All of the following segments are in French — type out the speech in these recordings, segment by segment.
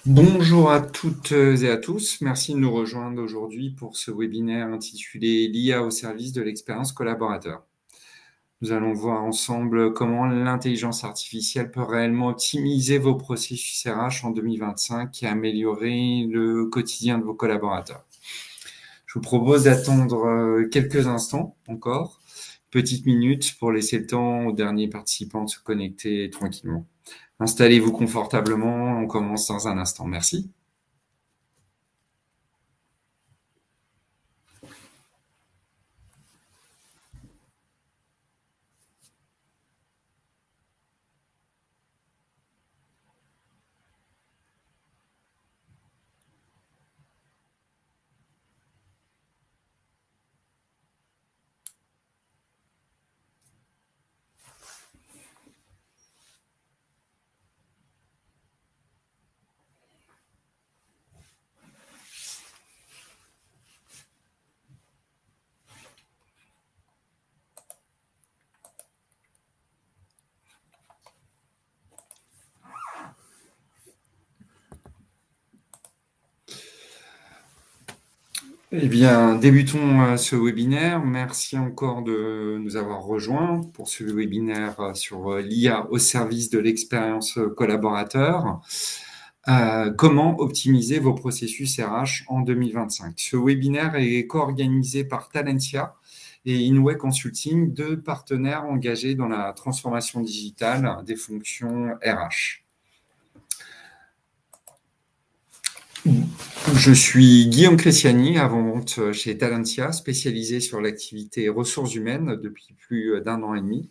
Bonjour à toutes et à tous. Merci de nous rejoindre aujourd'hui pour ce webinaire intitulé l'IA au service de l'expérience collaborateur. Nous allons voir ensemble comment l'intelligence artificielle peut réellement optimiser vos processus RH en 2025 et améliorer le quotidien de vos collaborateurs. Je vous propose d'attendre quelques instants encore, petite minute pour laisser le temps aux derniers participants de se connecter tranquillement. Installez-vous confortablement, on commence dans un instant. Merci. Eh bien, débutons ce webinaire. Merci encore de nous avoir rejoints pour ce webinaire sur l'IA au service de l'expérience collaborateur. Comment optimiser vos processus RH en 2025? Ce webinaire est co-organisé par Talentia et Inouï Consulting, deux partenaires engagés dans la transformation digitale des fonctions RH. Je suis Guillaume Cresciani, avant-vente chez Talentia, spécialisé sur l'activité ressources humaines depuis plus d'un an et demi.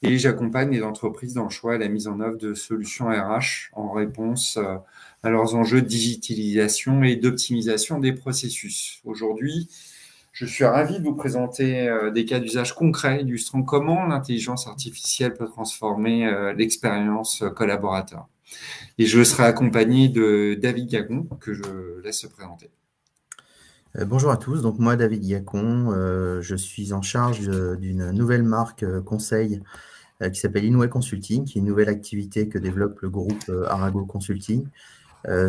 Et j'accompagne les entreprises dans le choix et la mise en œuvre de solutions RH en réponse à leurs enjeux de digitalisation et d'optimisation des processus. Aujourd'hui, je suis ravi de vous présenter des cas d'usage concrets illustrant comment l'intelligence artificielle peut transformer l'expérience collaborateur. Et je serai accompagné de David Gagon, que je laisse se présenter. Bonjour à tous, donc moi David Gacon, je suis en charge d'une nouvelle marque conseil qui s'appelle Inouï Consulting, qui est une nouvelle activité que développe le groupe Arago Consulting,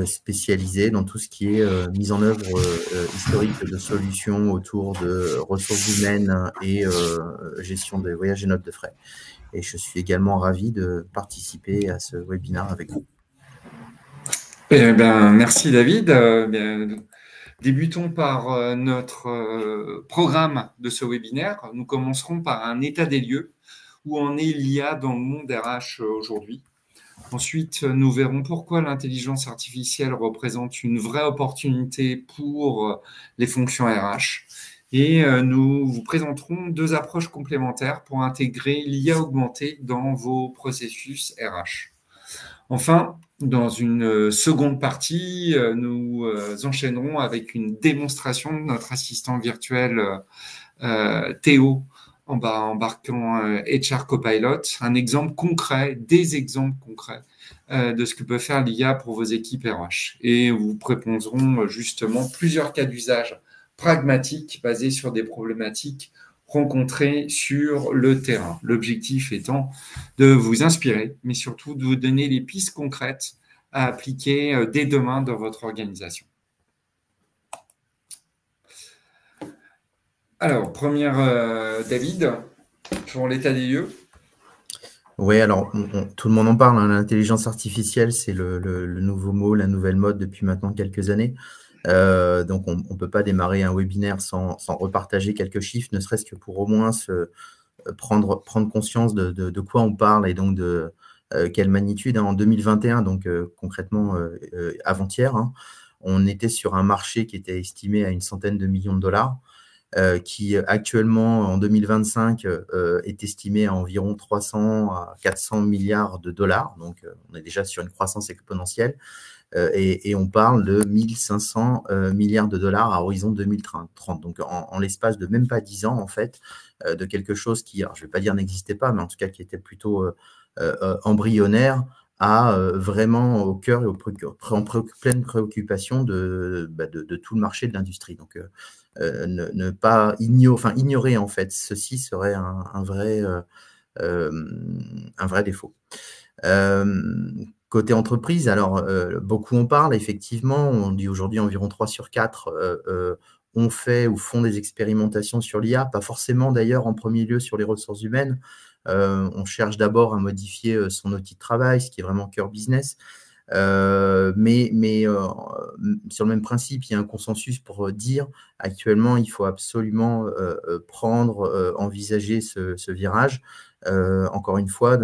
spécialisé dans tout ce qui est mise en œuvre historique de solutions autour de ressources humaines et gestion des voyages et notes de frais. Et je suis également ravi de participer à ce webinaire avec vous. Eh bien, merci David. Débutons par notre programme de ce webinaire. Nous commencerons par un état des lieux, où en est l'IA dans le monde RH aujourd'hui. Ensuite, nous verrons pourquoi l'intelligence artificielle représente une vraie opportunité pour les fonctions RH. Et nous vous présenterons deux approches complémentaires pour intégrer l'IA augmentée dans vos processus RH. Enfin, dans une seconde partie, nous enchaînerons avec une démonstration de notre assistant virtuel Théo embarquant HR Copilot, un exemple concret, des exemples concrets de ce que peut faire l'IA pour vos équipes RH. Et vous proposerons justement plusieurs cas d'usage pragmatiques basés sur des problématiques rencontrées sur le terrain. L'objectif étant de vous inspirer, mais surtout de vous donner les pistes concrètes à appliquer dès demain dans votre organisation. Alors, première, David, pour l'état des lieux. Oui, alors tout le monde en parle, hein, l'intelligence artificielle, c'est le nouveau mot, la nouvelle mode depuis maintenant quelques années. Donc on ne peut pas démarrer un webinaire sans repartager quelques chiffres, ne serait-ce que pour au moins prendre conscience de quoi on parle et donc de quelle magnitude. Hein. En 2021, donc concrètement avant-hier, hein, on était sur un marché qui était estimé à une centaine de millions de dollars. Qui actuellement, en 2025, est estimé à environ 300 à 400 milliards de dollars. Donc, on est déjà sur une croissance exponentielle. Et on parle de 1500 milliards de dollars à horizon 2030. Donc, en l'espace de même pas 10 ans, en fait, de quelque chose qui, alors, je ne vais pas dire n'existait pas, mais en tout cas qui était plutôt embryonnaire, à vraiment au cœur et en pleine préoccupation de tout le marché de l'industrie. Donc, ne pas ignorer en fait ceci serait un vrai défaut. Côté entreprise, alors beaucoup en parlent, effectivement, on dit aujourd'hui environ 3 sur 4 ont fait ou font des expérimentations sur l'IA, pas forcément d'ailleurs en premier lieu sur les ressources humaines. On cherche d'abord à modifier son outil de travail, ce qui est vraiment cœur business. Mais sur le même principe, il y a un consensus pour dire actuellement, il faut absolument envisager ce virage. Encore une fois,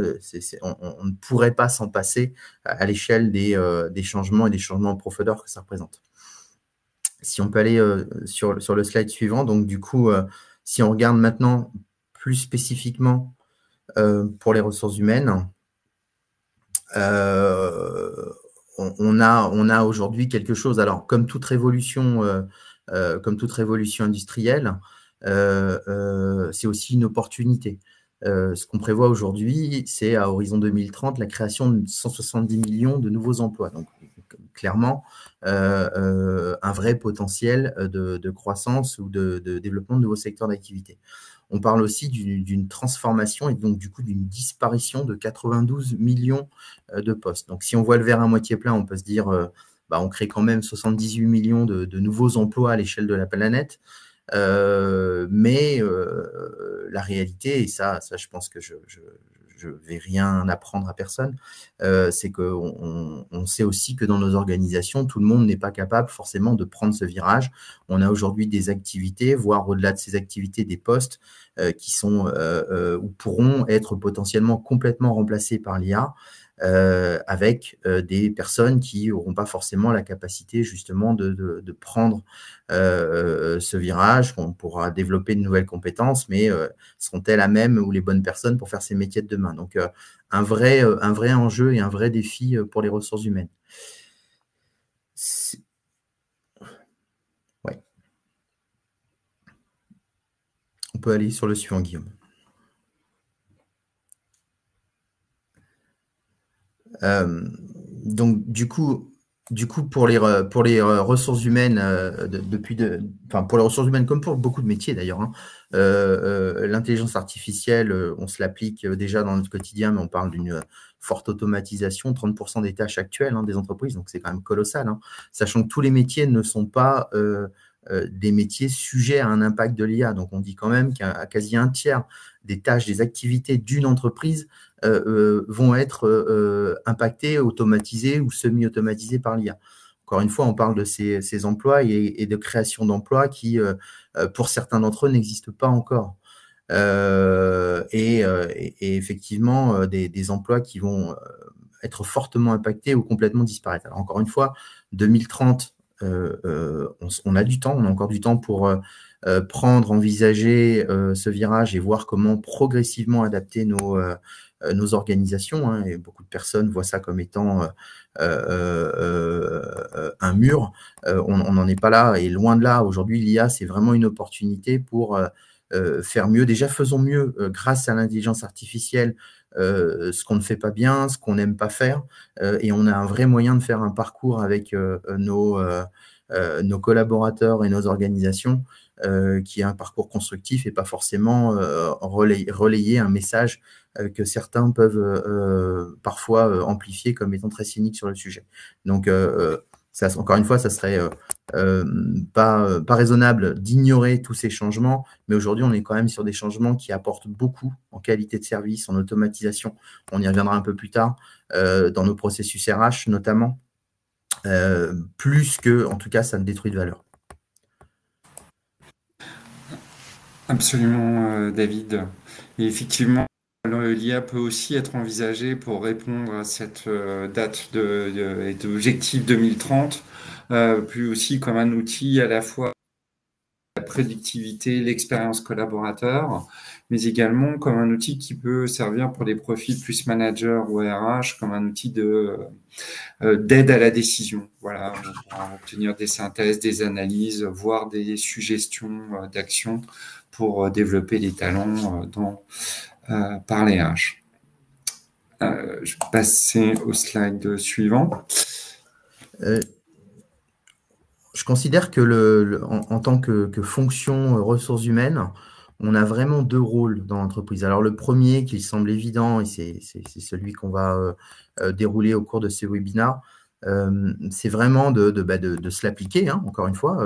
on ne pourrait pas s'en passer à l'échelle des changements et des changements en profondeur que ça représente. Si on peut aller sur le slide suivant, donc du coup, si on regarde maintenant plus spécifiquement pour les ressources humaines, on a aujourd'hui quelque chose. Alors, comme toute révolution industrielle, c'est aussi une opportunité. Ce qu'on prévoit aujourd'hui, c'est à horizon 2030 la création de 170 millions de nouveaux emplois. Donc, clairement, un vrai potentiel de croissance ou de développement de nouveaux secteurs d'activité. On parle aussi d'une transformation et donc du coup d'une disparition de 92 millions de postes. Donc si on voit le verre à moitié plein, on peut se dire on crée quand même 78 millions de nouveaux emplois à l'échelle de la planète. Mais la réalité, et ça je pense que je vais rien apprendre à personne, c'est qu'on sait aussi que dans nos organisations, tout le monde n'est pas capable forcément de prendre ce virage. On a aujourd'hui des activités, voire au-delà de ces activités, des postes qui sont ou pourront être potentiellement complètement remplacés par l'IA. Avec des personnes qui n'auront pas forcément la capacité justement de prendre ce virage, qu'on pourra développer de nouvelles compétences, mais seront-elles à même ou les bonnes personnes pour faire ces métiers de demain? Donc, un vrai enjeu et un vrai défi pour les ressources humaines. Ouais. On peut aller sur le suivant, Guillaume. Donc, du coup, pour les ressources humaines, pour les ressources humaines comme pour beaucoup de métiers d'ailleurs, hein, l'intelligence artificielle, on se l'applique déjà dans notre quotidien, mais on parle d'une forte automatisation, 30% des tâches actuelles des entreprises, donc c'est quand même colossal, hein, sachant que tous les métiers ne sont pas des métiers sujets à un impact de l'IA. Donc, on dit quand même qu'à quasi un tiers des tâches, des activités d'une entreprise vont être impactés, automatisés ou semi-automatisés par l'IA. Encore une fois, on parle de ces emplois et de création d'emplois qui, pour certains d'entre eux, n'existent pas encore. Et effectivement, des emplois qui vont être fortement impactés ou complètement disparaître. Alors, encore une fois, 2030, on a du temps, on a encore du temps pour envisager ce virage et voir comment progressivement adapter nos organisations, hein, et beaucoup de personnes voient ça comme étant un mur. On n'en est pas là, et loin de là. Aujourd'hui, l'IA, c'est vraiment une opportunité pour faire mieux. Déjà, faisons mieux grâce à l'intelligence artificielle, ce qu'on ne fait pas bien, ce qu'on n'aime pas faire, et on a un vrai moyen de faire un parcours avec nos collaborateurs et nos organisations, qui est un parcours constructif et pas forcément relayer un message que certains peuvent parfois amplifier comme étant très cynique sur le sujet. Donc, encore une fois, ça serait pas raisonnable d'ignorer tous ces changements, mais aujourd'hui, on est quand même sur des changements qui apportent beaucoup en qualité de service, en automatisation. On y reviendra un peu plus tard, dans nos processus RH notamment, plus que, en tout cas, ça ne détruit de valeur. Absolument, David. Et effectivement, l'IA peut aussi être envisagée pour répondre à cette date et d'objectif 2030, puis aussi comme un outil à la fois la prédictivité, l'expérience collaborateur, mais également comme un outil qui peut servir pour des profils plus managers ou RH, comme un outil d'aide à la décision. Voilà, pour obtenir des synthèses, des analyses, voire des suggestions d'actions pour développer les talents par les RH. Je vais passer au slide suivant. Je considère que en tant que fonction ressources humaines, on a vraiment deux rôles dans l'entreprise. Alors, le premier qui semble évident, et c'est celui qu'on va dérouler au cours de ces webinaires, c'est vraiment de se l'appliquer, hein, encore une fois.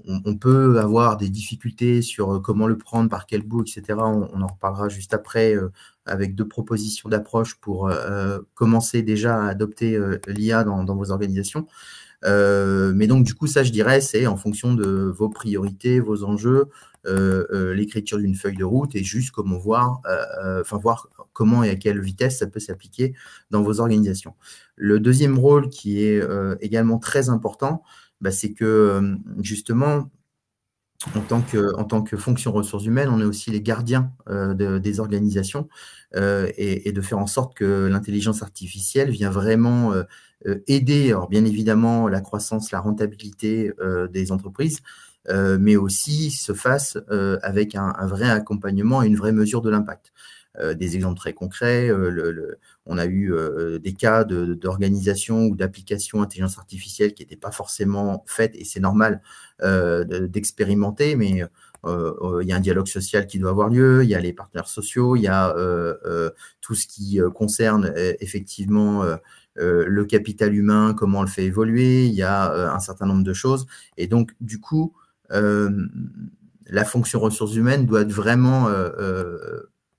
On peut avoir des difficultés sur comment le prendre, par quel bout, etc. On en reparlera juste après avec deux propositions d'approche pour commencer déjà à adopter l'IA dans vos organisations. Mais donc, du coup, ça, je dirais, c'est en fonction de vos priorités, vos enjeux, l'écriture d'une feuille de route et juste comment voir comment et à quelle vitesse ça peut s'appliquer dans vos organisations. Le deuxième rôle qui est également très important, c'est que justement, en tant que fonction ressources humaines, on est aussi les gardiens des organisations et de faire en sorte que l'intelligence artificielle vient vraiment aider, alors bien évidemment, la croissance, la rentabilité des entreprises, mais aussi se fasse avec un vrai accompagnement et une vraie mesure de l'impact. Des exemples très concrets, on a eu des cas d'organisation ou d'application intelligence artificielle qui n'étaient pas forcément faites, et c'est normal d'expérimenter, mais il y a un dialogue social qui doit avoir lieu, il y a les partenaires sociaux, il y a tout ce qui concerne effectivement le capital humain, comment on le fait évoluer, il y a un certain nombre de choses. Et donc, du coup, la fonction ressources humaines doit être vraiment,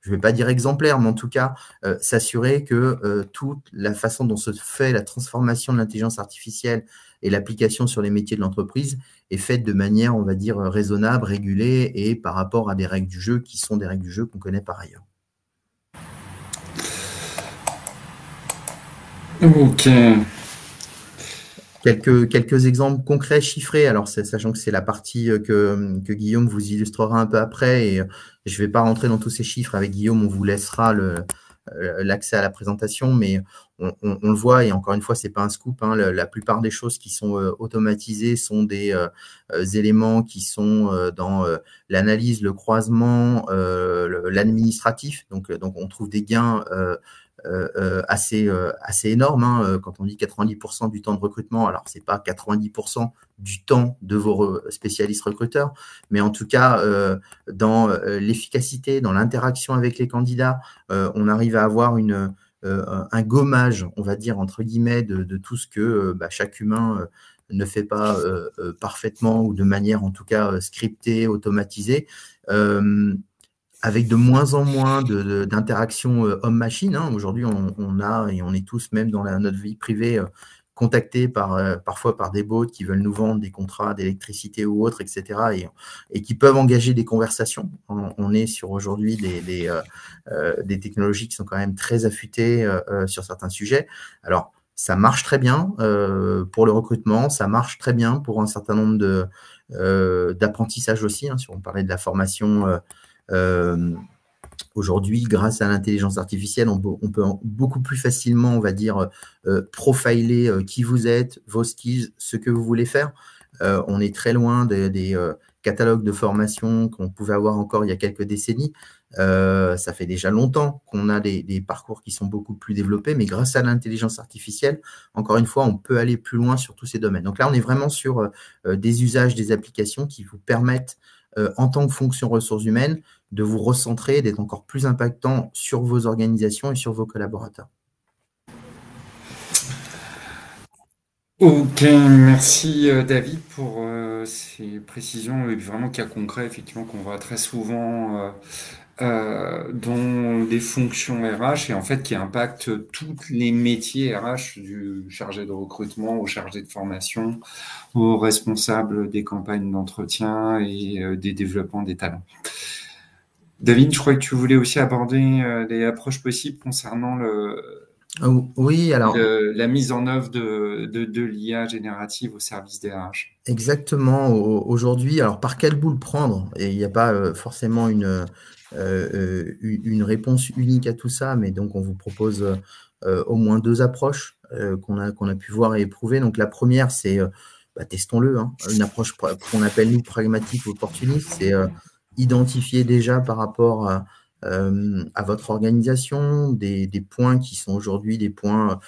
je ne vais pas dire exemplaire, mais en tout cas, s'assurer que toute la façon dont se fait la transformation de l'intelligence artificielle et l'application sur les métiers de l'entreprise est faite de manière, on va dire, raisonnable, régulée et par rapport à des règles du jeu qui sont des règles du jeu qu'on connaît par ailleurs. Ok. Quelques exemples concrets, chiffrés, alors sachant que c'est la partie que Guillaume vous illustrera un peu après, et je ne vais pas rentrer dans tous ces chiffres. Avec Guillaume, on vous laissera l'accès à la présentation, mais on le voit, et encore une fois, ce n'est pas un scoop, hein, la plupart des choses qui sont automatisées sont des éléments qui sont dans l'analyse, le croisement, l'administratif, donc on trouve des gains assez énorme, hein, quand on dit 90% du temps de recrutement. Alors, ce n'est pas 90% du temps de vos spécialistes recruteurs, mais en tout cas, dans l'efficacité, dans l'interaction avec les candidats, on arrive à avoir un gommage, on va dire, entre guillemets, de tout ce que chaque humain ne fait pas parfaitement ou de manière, en tout cas, scriptée, automatisée. Avec de moins en moins d'interactions homme-machine. Hein. Aujourd'hui, on a, et on est tous, même dans notre vie privée, contactés parfois par des bots qui veulent nous vendre des contrats d'électricité ou autres, etc., et qui peuvent engager des conversations. On est sur aujourd'hui des technologies qui sont quand même très affûtées sur certains sujets. Alors, ça marche très bien pour le recrutement, ça marche très bien pour un certain nombre d'apprentissage aussi, hein, si on parlait de la formation. Aujourd'hui, grâce à l'intelligence artificielle, on peut beaucoup plus facilement, on va dire, profiler qui vous êtes, vos skills, ce que vous voulez faire. On est très loin des catalogues de formation qu'on pouvait avoir encore il y a quelques décennies. Ça fait déjà longtemps qu'on a des parcours qui sont beaucoup plus développés, mais grâce à l'intelligence artificielle, encore une fois, on peut aller plus loin sur tous ces domaines. Donc là, on est vraiment sur des usages, des applications qui vous permettent, en tant que fonction ressources humaines, de vous recentrer, d'être encore plus impactant sur vos organisations et sur vos collaborateurs. Ok, merci David pour ces précisions et vraiment cas concrets, effectivement, qu'on voit très souvent dans des fonctions RH et en fait qui impactent tous les métiers RH, du chargé de recrutement au chargé de formation, aux responsables des campagnes d'entretien et des développements des talents. David, je crois que tu voulais aussi aborder les approches possibles concernant oui, alors, la mise en œuvre de l'IA générative au service des RH. Exactement. Aujourd'hui, alors par quel bout le prendre? Et il n'y a pas forcément une réponse unique à tout ça, mais donc on vous propose au moins deux approches qu'on a pu voir et éprouver. Donc la première, c'est, testons-le, hein, une approche qu'on appelle nous pragmatique ou opportuniste, c'est identifier déjà par rapport à votre organisation des points qui sont aujourd'hui des points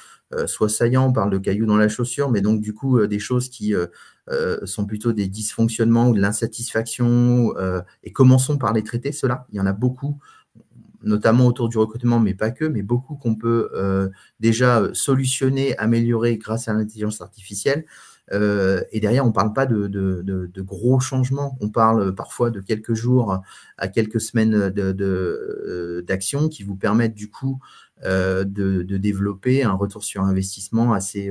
soit saillants, on parle de cailloux dans la chaussure, mais donc du coup des choses qui sont plutôt des dysfonctionnements ou de l'insatisfaction, et commençons par les traiter, ceux-là. Il y en a beaucoup, notamment autour du recrutement, mais pas que, mais beaucoup qu'on peut déjà solutionner, améliorer grâce à l'intelligence artificielle. Et derrière, on ne parle pas de gros changements, on parle parfois de quelques jours à quelques semaines d'action qui vous permettent du coup de développer un retour sur investissement assez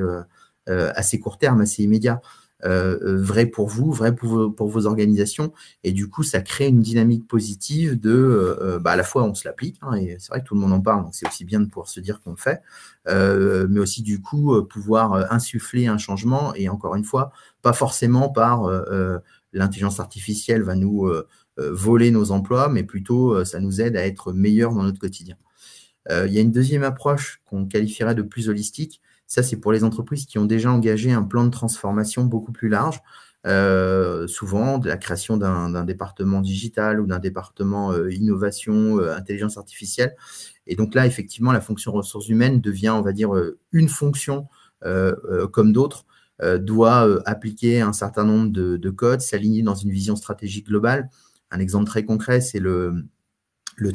court terme, assez immédiat. Vrai pour vous, vrai pour vos organisations, et du coup ça crée une dynamique positive de à la fois on se l'applique, hein, et c'est vrai que tout le monde en parle, donc c'est aussi bien de pouvoir se dire qu'on le fait, mais aussi du coup pouvoir insuffler un changement, et encore une fois pas forcément par l'intelligence artificielle va nous voler nos emplois, mais plutôt ça nous aide à être meilleurs dans notre quotidien. Il y a une deuxième approche qu'on qualifierait de plus holistique. Ça, c'est pour les entreprises qui ont déjà engagé un plan de transformation beaucoup plus large, souvent de la création d'un département digital ou d'un département innovation, intelligence artificielle. Et donc là, effectivement, la fonction ressources humaines devient, on va dire, une fonction comme d'autres, doit appliquer un certain nombre de codes, s'aligner dans une vision stratégique globale. Un exemple très concret, c'est le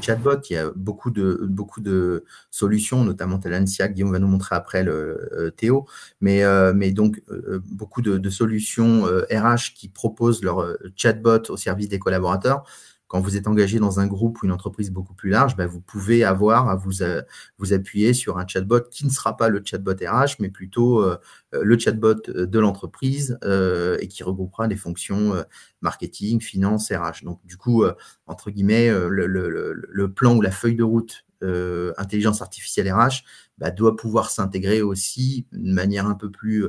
chatbot. Il y a beaucoup de solutions, notamment Talancia, Guillaume va nous montrer après, Théo, mais donc beaucoup de solutions RH qui proposent leur chatbot au service des collaborateurs. Quand vous êtes engagé dans un groupe ou une entreprise beaucoup plus large, vous pouvez avoir à vous appuyer sur un chatbot qui ne sera pas le chatbot RH, mais plutôt le chatbot de l'entreprise, et qui regroupera des fonctions marketing, finance, RH. Donc, du coup, entre guillemets, le plan ou la feuille de route intelligence artificielle RH doit pouvoir s'intégrer aussi de manière un peu plus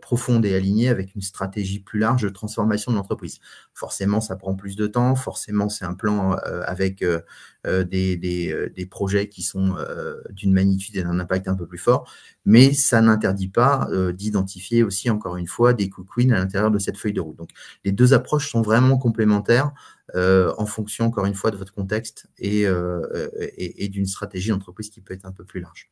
profonde et alignée avec une stratégie plus large de transformation de l'entreprise. Forcément, ça prend plus de temps. Forcément, c'est un plan avec des projets qui sont d'une magnitude et d'un impact un peu plus fort. Mais ça n'interdit pas d'identifier aussi, encore une fois, des quick wins à l'intérieur de cette feuille de route. Donc, les deux approches sont vraiment complémentaires en fonction, encore une fois, de votre contexte et d'une stratégie d'entreprise qui peut être un peu plus large.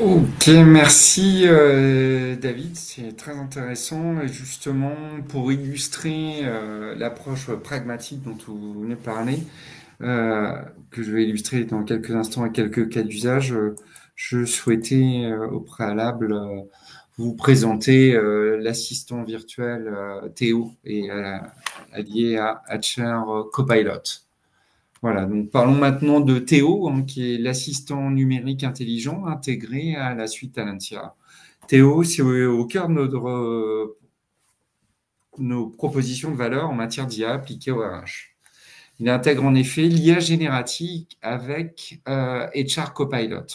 Ok, merci David, c'est très intéressant. Et justement, pour illustrer l'approche pragmatique dont vous venez de parler, que je vais illustrer dans quelques instants avec quelques cas d'usage, je souhaitais au préalable vous présenter l'assistant virtuel Théo et allié à Hatcher Copilot. Voilà, donc parlons maintenant de Théo, hein, qui est l'assistant numérique intelligent intégré à la suite Talentia. Théo, c'est au cœur de nos propositions de valeur en matière d'IA appliquée au RH. Il intègre en effet l'IA générative avec HR Copilot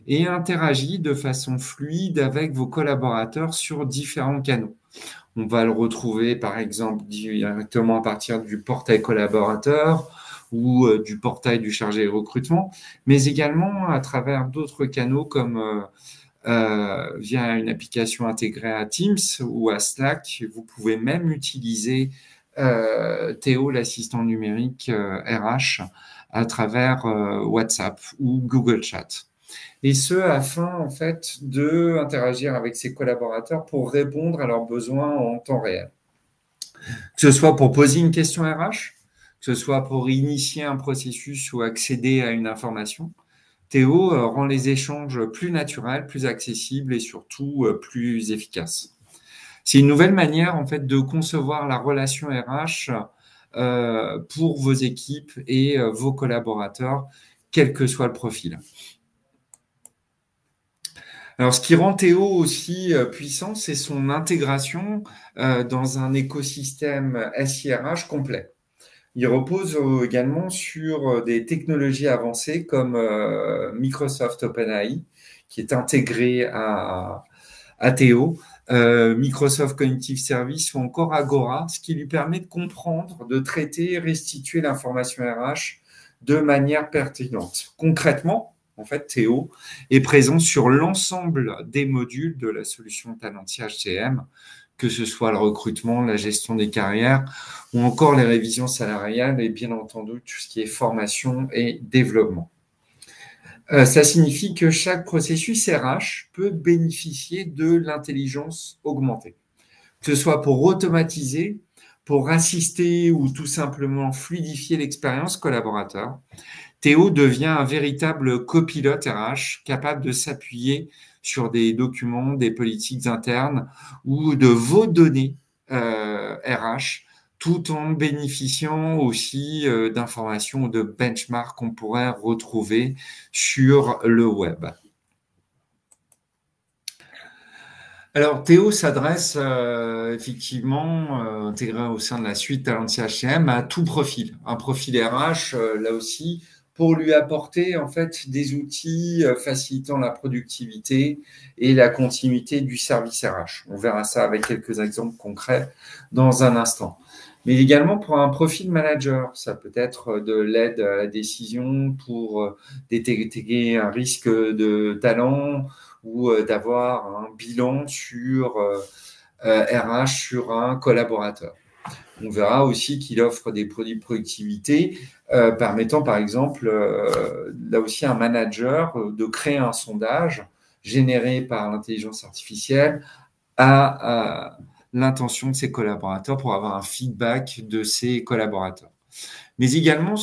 et interagit de façon fluide avec vos collaborateurs sur différents canaux. On va le retrouver par exemple directement à partir du portail collaborateur ou du portail du chargé de recrutement, mais également à travers d'autres canaux comme via une application intégrée à Teams ou à Slack. Vous pouvez même utiliser Théo, l'assistant numérique RH, à travers WhatsApp ou Google Chat. Et ce, afin, en fait, d'interagir avec ses collaborateurs pour répondre à leurs besoins en temps réel. Que ce soit pour poser une question RH, que ce soit pour initier un processus ou accéder à une information, Théo rend les échanges plus naturels, plus accessibles et surtout plus efficaces. C'est une nouvelle manière, en fait, de concevoir la relation RH pour vos équipes et vos collaborateurs, quel que soit le profil. Alors, ce qui rend Théo aussi puissant, c'est son intégration dans un écosystème SIRH complet. Il repose également sur des technologies avancées comme Microsoft OpenAI, qui est intégré à Théo, Microsoft Cognitive Service ou encore Agora, ce qui lui permet de comprendre, de traiter et restituer l'information RH de manière pertinente. Concrètement, en fait, Théo est présent sur l'ensemble des modules de la solution Talentia HCM, que ce soit le recrutement, la gestion des carrières ou encore les révisions salariales et bien entendu tout ce qui est formation et développement. Ça signifie que chaque processus RH peut bénéficier de l'intelligence augmentée, que ce soit pour automatiser, pour assister ou tout simplement fluidifier l'expérience collaborateur. Théo devient un véritable copilote RH capable de s'appuyer sur des documents, des politiques internes ou de vos données RH, tout en bénéficiant aussi d'informations ou de benchmarks qu'on pourrait retrouver sur le web. Alors, Théo s'adresse effectivement, intégré au sein de la suite Talentia HCM, à tout profil. Un profil RH, là aussi, pour lui apporter en fait des outils facilitant la productivité et la continuité du service RH. On verra ça avec quelques exemples concrets dans un instant. Mais également pour un profil manager, ça peut être de l'aide à la décision pour détecter un risque de talent, ou d'avoir un bilan sur RH sur un collaborateur. On verra aussi qu'il offre des produits de productivité permettant, par exemple, là aussi, un manager de créer un sondage généré par l'intelligence artificielle à l'intention de ses collaborateurs pour avoir un feedback de ses collaborateurs. Mais également,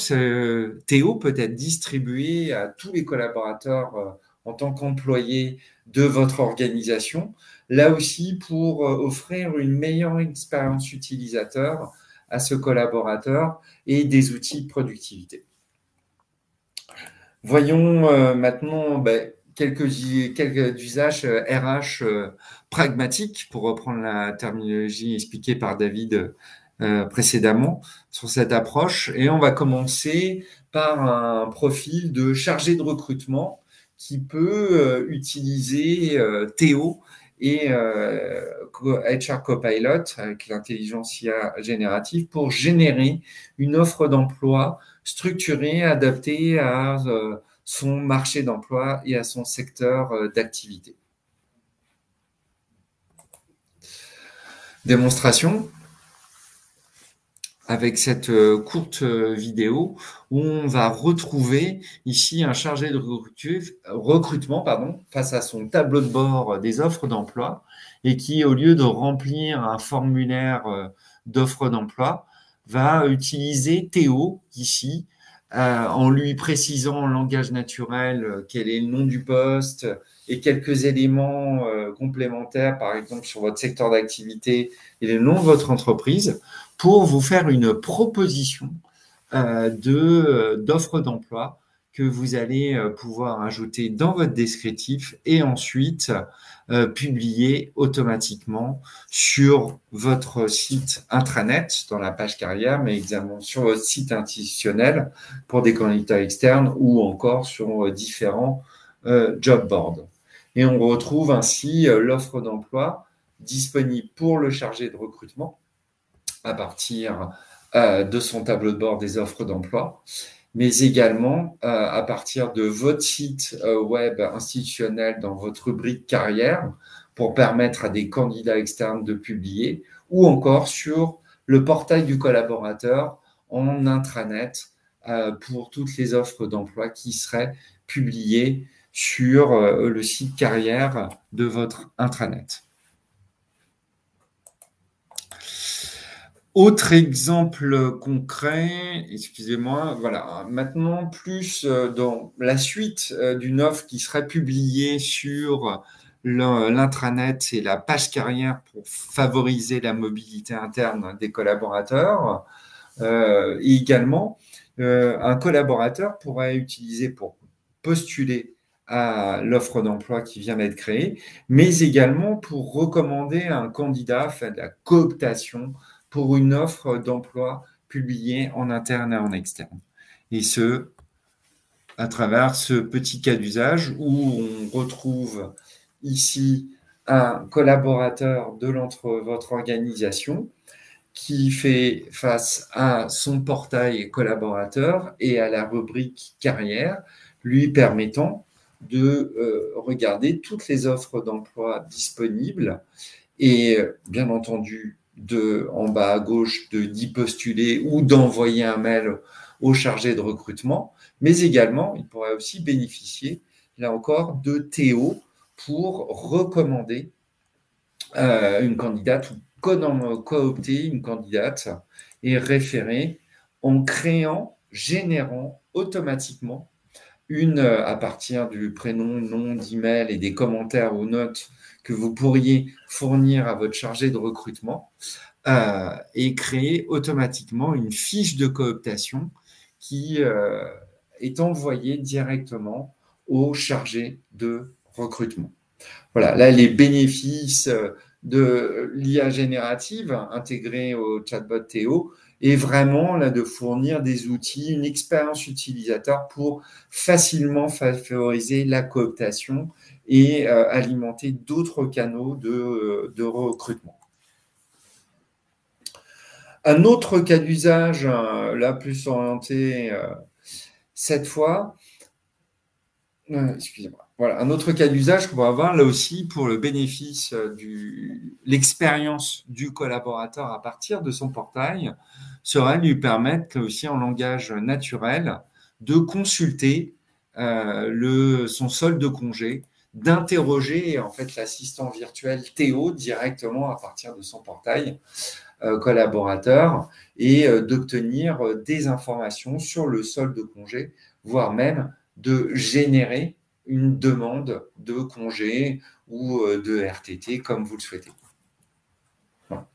Théo peut être distribué à tous les collaborateurs en tant qu'employé de votre organisation, là aussi pour offrir une meilleure expérience utilisateur à ce collaborateur et des outils de productivité. Voyons maintenant quelques usages RH pragmatiques, pour reprendre la terminologie expliquée par David précédemment sur cette approche. Et on va commencer par un profil de chargé de recrutement qui peut utiliser Théo et HR Copilot avec l'intelligence IA générative pour générer une offre d'emploi structurée, adaptée à son marché d'emploi et à son secteur d'activité. Démonstration avec cette courte vidéo où on va retrouver ici un chargé de recrutement face à son tableau de bord des offres d'emploi et qui, au lieu de remplir un formulaire d'offres d'emploi, va utiliser Théo ici en lui précisant en langage naturel quel est le nom du poste et quelques éléments complémentaires, par exemple sur votre secteur d'activité et le nom de votre entreprise, pour vous faire une proposition d'offre d'emploi que vous allez pouvoir ajouter dans votre descriptif et ensuite publier automatiquement sur votre site intranet, dans la page carrière, mais également sur votre site institutionnel pour des candidats externes ou encore sur différents job boards. Et on retrouve ainsi l'offre d'emploi disponible pour le chargé de recrutement à partir de son tableau de bord des offres d'emploi, mais également à partir de votre site web institutionnel dans votre rubrique carrière pour permettre à des candidats externes de publier, ou encore sur le portail du collaborateur en intranet pour toutes les offres d'emploi qui seraient publiées sur le site carrière de votre intranet. Autre exemple concret, excusez-moi, voilà, maintenant plus dans la suite d'une offre qui serait publiée sur l'intranet et la page carrière pour favoriser la mobilité interne des collaborateurs. Et également, un collaborateur pourrait utiliser pour postuler à l'offre d'emploi qui vient d'être créée, mais également pour recommander un candidat, faire de la cooptation pour une offre d'emploi publiée en interne et en externe. Et ce, à travers ce petit cas d'usage où on retrouve ici un collaborateur de votre organisation qui fait face à son portail collaborateur et à la rubrique carrière, lui permettant de regarder toutes les offres d'emploi disponibles et bien entendu en bas à gauche d'y postuler ou d'envoyer un mail aux chargés de recrutement, mais également, il pourrait aussi bénéficier, là encore, de Théo pour recommander une candidate ou coopter une candidate et référer en générant automatiquement à partir du prénom, nom, d'email et des commentaires ou notes que vous pourriez fournir à votre chargé de recrutement et créer automatiquement une fiche de cooptation qui est envoyée directement au chargé de recrutement. Voilà, là, les bénéfices de l'IA générative intégrée au chatbot Théo est vraiment là de fournir des outils, une expérience utilisateur pour facilement favoriser la cooptation et alimenter d'autres canaux de recrutement. Un autre cas d'usage, là plus orienté cette fois, excusez-moi. Voilà, un autre cas d'usage qu'on va avoir là aussi pour le bénéfice de l'expérience du collaborateur à partir de son portail serait de lui permettre aussi en langage naturel de consulter son solde de congé, d'interroger en fait l'assistant virtuel Théo directement à partir de son portail collaborateur et d'obtenir des informations sur le solde de congé, voire même de générer une demande de congé ou de RTT comme vous le souhaitez. Voilà.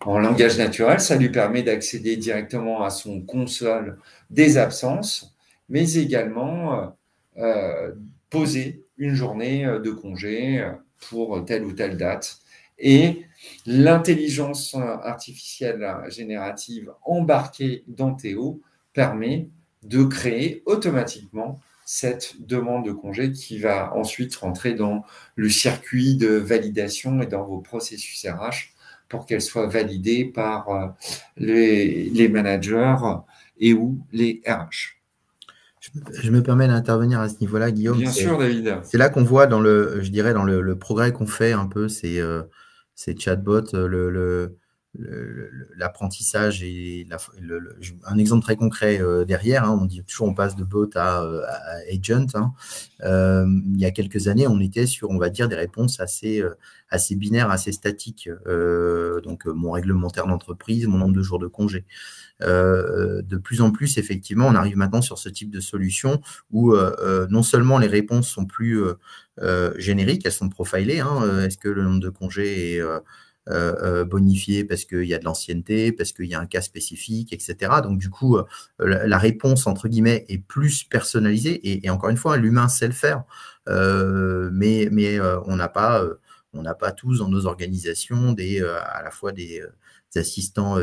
En langage naturel, ça lui permet d'accéder directement à son console des absences, mais également poser une journée de congé pour telle ou telle date. Et l'intelligence artificielle générative embarquée dans Théo permet de créer automatiquement cette demande de congé qui va ensuite rentrer dans le circuit de validation et dans vos processus RH pour qu'elle soit validée par les managers et ou les RH. Je me permets d'intervenir à ce niveau-là, Guillaume. Bien sûr, David. C'est là qu'on voit dans le progrès qu'on fait un peu ces chatbots, l'apprentissage et un exemple très concret derrière. Hein, on dit toujours on passe de bot à agent. Hein. Il y a quelques années, on était sur, on va dire, des réponses assez binaires, assez statiques. Donc mon réglementaire d'entreprise, mon nombre de jours de congé. De plus en plus, effectivement, on arrive maintenant sur ce type de solution où non seulement les réponses sont plus génériques, elles sont profilées. Hein, est-ce que le nombre de congés est bonifié parce qu'il y a de l'ancienneté, parce qu'il y a un cas spécifique, etc. Donc, du coup, la réponse, entre guillemets, est plus personnalisée. Et encore une fois, l'humain sait le faire. Mais on n'a pas tous dans nos organisations à la fois des assistants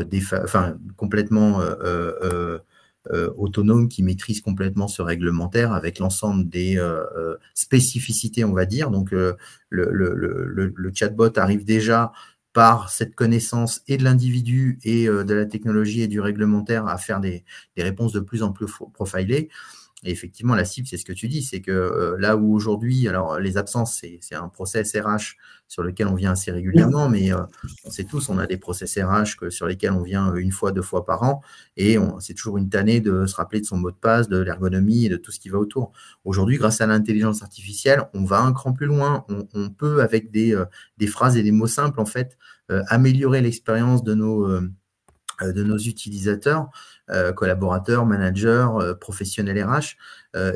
complètement autonomes qui maîtrisent complètement ce réglementaire avec l'ensemble des spécificités, on va dire. Donc, le chatbot arrive déjà par cette connaissance et de l'individu et de la technologie et du réglementaire à faire des réponses de plus en plus profilées. Et effectivement, la cible, c'est ce que tu dis, c'est que là où aujourd'hui, alors les absences, c'est un process RH sur lequel on vient assez régulièrement, mais on sait tous, on a des process RH sur lesquels on vient une fois, 2 fois par an, et c'est toujours une tannée de se rappeler de son mot de passe, de l'ergonomie et de tout ce qui va autour. Aujourd'hui, grâce à l'intelligence artificielle, on va un cran plus loin, on peut, avec des phrases et des mots simples, en fait, améliorer l'expérience de nos utilisateurs, collaborateurs, managers, professionnels RH,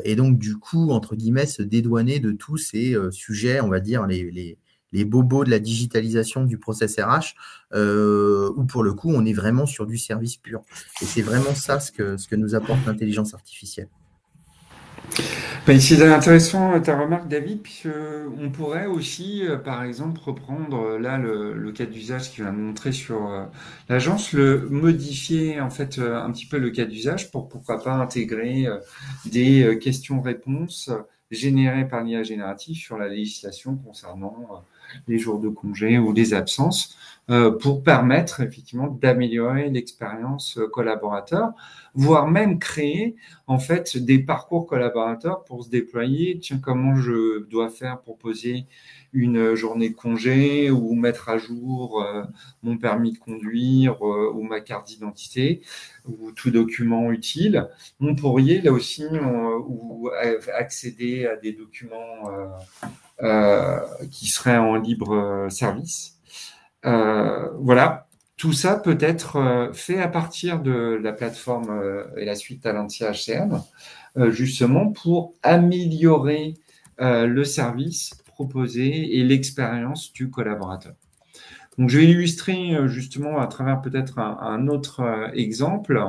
et donc du coup, entre guillemets, se dédouaner de tous ces sujets, on va dire, les bobos de la digitalisation du process RH, où pour le coup, on est vraiment sur du service pur. Et c'est vraiment ça ce que nous apporte l'intelligence artificielle. Ben, c'est intéressant ta remarque, David, puisqu'on pourrait aussi, par exemple, reprendre là le cas d'usage qui va montrer sur l'agence, le modifier en fait un petit peu le cas d'usage pour pourquoi pas intégrer des questions-réponses générées par l'IA générative sur la législation concernant les jours de congé ou les absences, pour permettre effectivement d'améliorer l'expérience collaborateur, voire même créer en fait des parcours collaborateurs pour se déployer. Tiens, comment je dois faire pour poser une journée de congé ou mettre à jour mon permis de conduire ou ma carte d'identité ou tout document utile. On pourrait là aussi ou accéder à des documents qui seraient en libre service. Voilà, tout ça peut être fait à partir de la plateforme et la suite Talentia HCM, justement pour améliorer le service proposé et l'expérience du collaborateur. Donc, je vais illustrer justement à travers peut-être un autre exemple.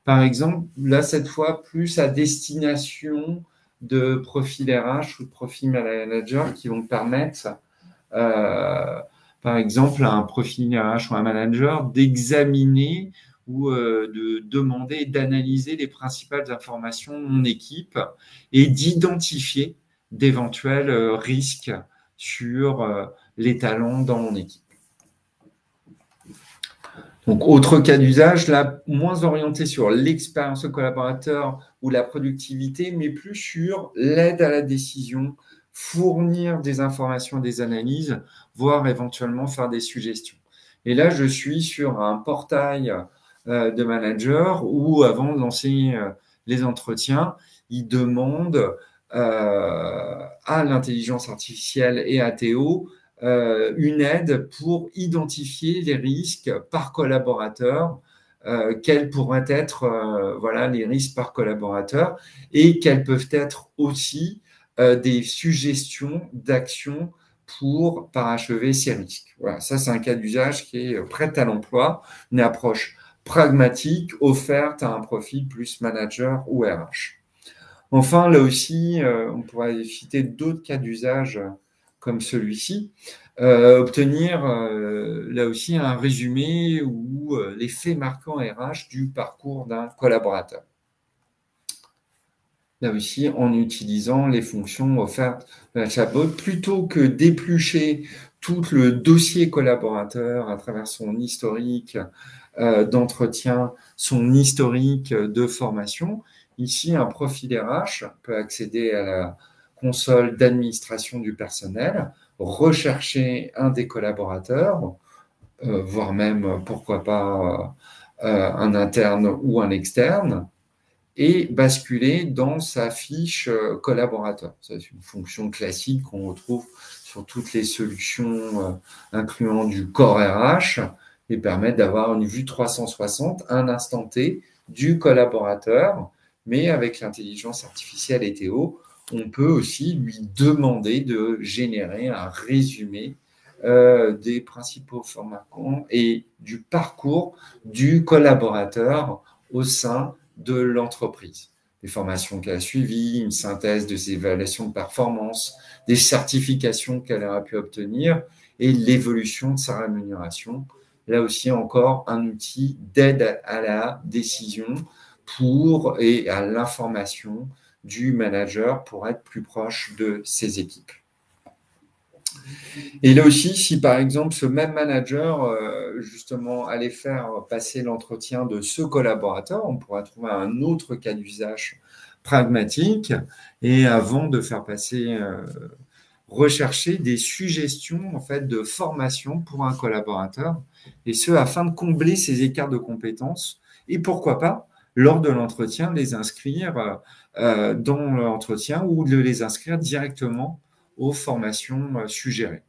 Par exemple, là, cette fois, plus à destination de profils RH ou de profils manager qui vont permettre par exemple, à un profil RH ou un manager d'examiner ou de demander, d'analyser les principales informations de mon équipe et d'identifier d'éventuels risques sur les talents dans mon équipe. Donc, autre cas d'usage, là, moins orienté sur l'expérience au collaborateur ou la productivité, mais plus sur l'aide à la décision, fournir des informations, des analyses, voire éventuellement faire des suggestions. Et là, je suis sur un portail de manager où, avant de lancer les entretiens, il demande à l'intelligence artificielle et à Théo une aide pour identifier les risques par collaborateur, quels pourraient être voilà, les risques par collaborateur et quels peuvent être aussi des suggestions d'actions pour parachever ces risques. Voilà, ça c'est un cas d'usage qui est prêt à l'emploi, une approche pragmatique offerte à un profil plus manager ou RH. Enfin, là aussi, on pourrait citer d'autres cas d'usage comme celui-ci, obtenir là aussi un résumé ou les faits marquants RH du parcours d'un collaborateur. Là aussi, en utilisant les fonctions offertes de la chatbot, plutôt que d'éplucher tout le dossier collaborateur à travers son historique d'entretien, son historique de formation. Ici, un profil RH peut accéder à la console d'administration du personnel, rechercher un des collaborateurs, voire même, pourquoi pas, un interne ou un externe, et basculer dans sa fiche collaborateur. C'est une fonction classique qu'on retrouve sur toutes les solutions incluant du corps RH et permettre d'avoir une vue 360, un instant T du collaborateur, mais avec l'intelligence artificielle et Théo, on peut aussi lui demander de générer un résumé des principaux formats et du parcours du collaborateur au sein de l'entreprise. Les formations qu'elle a suivies, une synthèse de ses évaluations de performance, des certifications qu'elle aura pu obtenir et l'évolution de sa rémunération. Là aussi, encore un outil d'aide à la décision et à l'information du manager pour être plus proche de ses équipes. Et là aussi, si par exemple ce même manager justement allait faire passer l'entretien de ce collaborateur, on pourra trouver un autre cas d'usage pragmatique et avant de faire passer, rechercher des suggestions en fait de formation pour un collaborateur et ce afin de combler ces écarts de compétences et pourquoi pas lors de l'entretien les inscrire dans l'entretien ou de les inscrire directement aux formations suggérées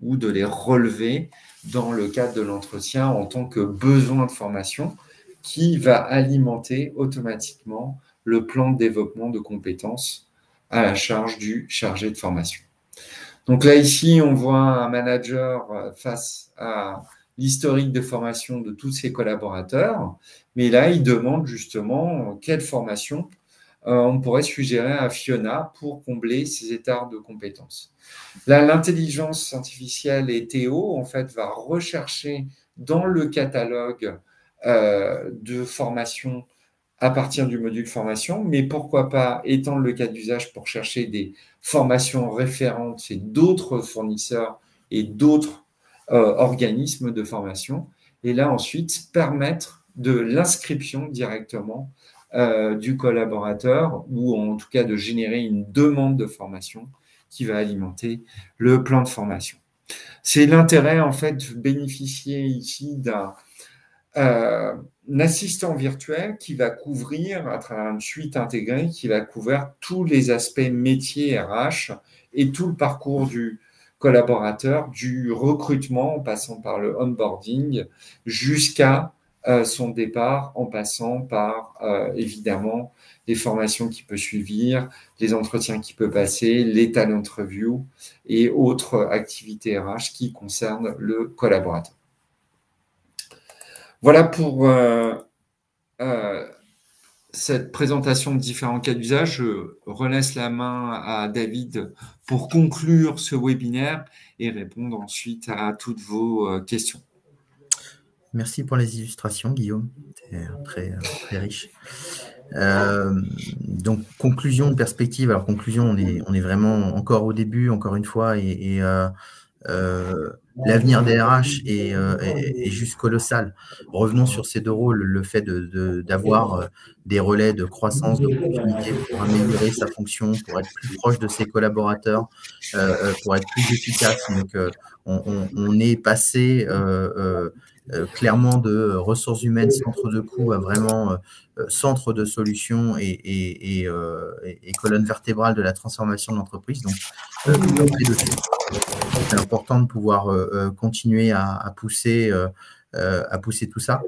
ou de les relever dans le cadre de l'entretien en tant que besoin de formation qui va alimenter automatiquement le plan de développement de compétences à la charge du chargé de formation. Donc là, ici, on voit un manager face à l'historique de formation de tous ses collaborateurs, mais là, il demande justement quelle formation on pourrait suggérer à Fiona pour combler ces écarts de compétences. Là, l'intelligence artificielle et Théo, en fait, va rechercher dans le catalogue de formation à partir du module formation, mais pourquoi pas étendre le cas d'usage pour chercher des formations référentes chez d'autres fournisseurs et d'autres organismes de formation. Et là, ensuite, permettre de l'inscription directement du collaborateur ou en tout cas de générer une demande de formation qui va alimenter le plan de formation. C'est l'intérêt, en fait, de bénéficier ici d'un assistant virtuel qui va couvrir, à travers une suite intégrée, qui va couvrir tous les aspects métiers RH et tout le parcours du collaborateur, du recrutement en passant par le onboarding jusqu'à son départ, en passant par évidemment les formations qu'il peut suivre, les entretiens qu'il peut passer, les talent reviews et autres activités RH qui concernent le collaborateur. Voilà pour cette présentation de différents cas d'usage. Je relaisse la main à David pour conclure ce webinaire et répondre ensuite à toutes vos questions. Merci pour les illustrations, Guillaume. C'est très, très riche. Donc, conclusion, perspective. Alors, conclusion, on est vraiment encore au début, encore une fois, et l'avenir des RH est juste colossal. Revenons sur ces deux rôles, le fait d'avoir des relais de croissance, d'opportunité pour améliorer sa fonction, pour être plus proche de ses collaborateurs, pour être plus efficace. Donc, on est passé clairement de ressources humaines, centre de coût, à vraiment centre de solutions et colonne vertébrale de la transformation de l'entreprise. Donc, c'est important de pouvoir continuer à pousser tout ça.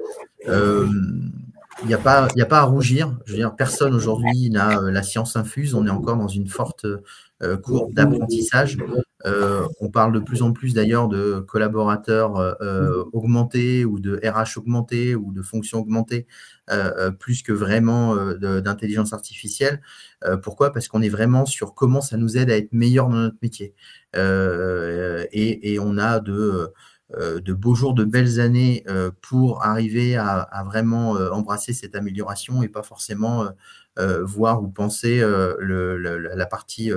Il n'y a pas à rougir. Je veux dire, personne aujourd'hui n'a la science infuse. On est encore dans une forte courbe d'apprentissage. On parle de plus en plus d'ailleurs de collaborateurs augmentés ou de RH augmentés ou de fonctions augmentées plus que vraiment d'intelligence artificielle. Pourquoi? Parce qu'on est vraiment sur comment ça nous aide à être meilleurs dans notre métier. Et on a de beaux jours, de belles années pour arriver à vraiment embrasser cette amélioration et pas forcément voir ou penser la partie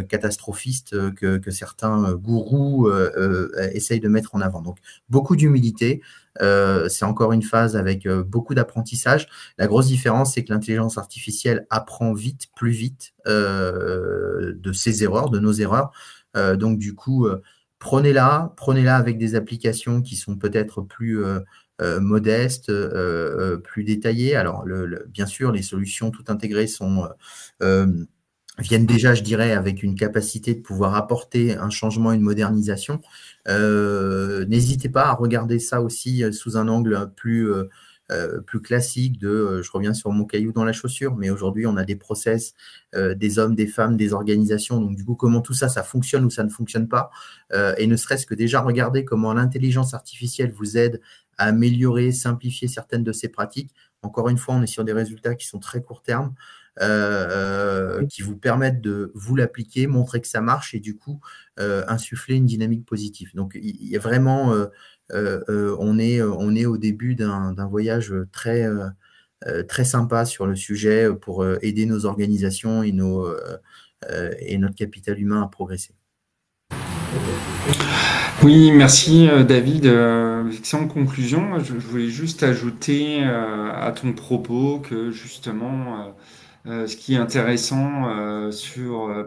catastrophiste que certains gourous essayent de mettre en avant. Donc, beaucoup d'humilité. C'est encore une phase avec beaucoup d'apprentissage. La grosse différence, c'est que l'intelligence artificielle apprend vite, plus vite de ses erreurs, de nos erreurs. Donc, du coup, prenez-la avec des applications qui sont peut-être plus modestes, plus détaillées. Alors, bien sûr, les solutions tout intégrées viennent déjà, je dirais, avec une capacité de pouvoir apporter un changement, une modernisation. N'hésitez pas à regarder ça aussi sous un angle plus classique je reviens sur mon caillou dans la chaussure, mais aujourd'hui, on a des process, des hommes, des femmes, des organisations. Donc, du coup, comment tout ça, ça fonctionne ou ça ne fonctionne pas. Et ne serait-ce que déjà regarder comment l'intelligence artificielle vous aide à améliorer, simplifier certaines de ces pratiques. Encore une fois, on est sur des résultats qui sont très court terme. Qui vous permettent de vous l'appliquer, montrer que ça marche et du coup insuffler une dynamique positive. Donc il y a vraiment, on est au début d'un voyage très sympa sur le sujet pour aider nos organisations et notre capital humain à progresser. Oui, merci David. Excellente conclusion. Je voulais juste ajouter à ton propos que justement ce qui est intéressant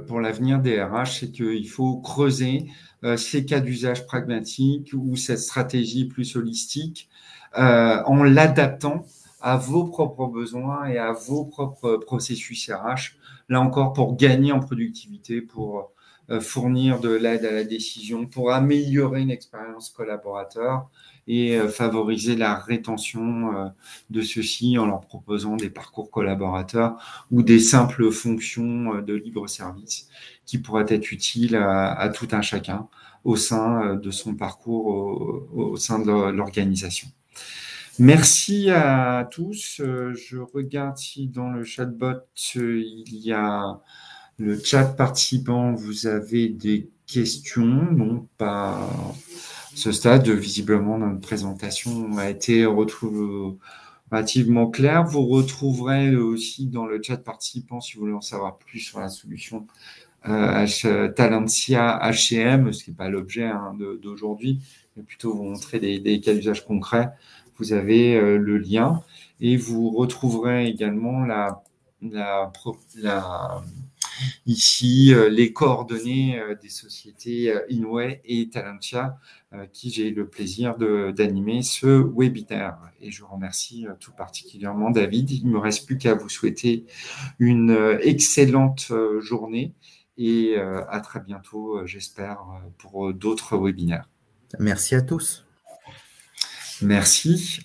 pour l'avenir des RH, c'est qu'il faut creuser ces cas d'usage pragmatiques ou cette stratégie plus holistique en l'adaptant à vos propres besoins et à vos propres processus RH. Là encore, pour gagner en productivité, pour fournir de l'aide à la décision, pour améliorer une expérience collaborateur et favoriser la rétention de ceux-ci en leur proposant des parcours collaborateurs ou des simples fonctions de libre service qui pourraient être utiles à tout un chacun au sein de son parcours, au sein de l'organisation. Merci à tous. Je regarde si dans le chatbot, il y a le chat participant, vous avez des questions. Non, pas à ce stade. Visiblement, notre présentation a été relativement claire. Vous retrouverez aussi dans le chat participant, si vous voulez en savoir plus sur la solution, Talentia HCM, ce qui n'est pas l'objet d'aujourd'hui, mais plutôt vous montrer des cas d'usage concrets. Vous avez le lien et vous retrouverez également ici les coordonnées des sociétés Inway et Talentia, qui j'ai le plaisir d'animer ce webinaire. Et je remercie tout particulièrement David. Il ne me reste plus qu'à vous souhaiter une excellente journée et à très bientôt, j'espère, pour d'autres webinaires. Merci à tous. Merci.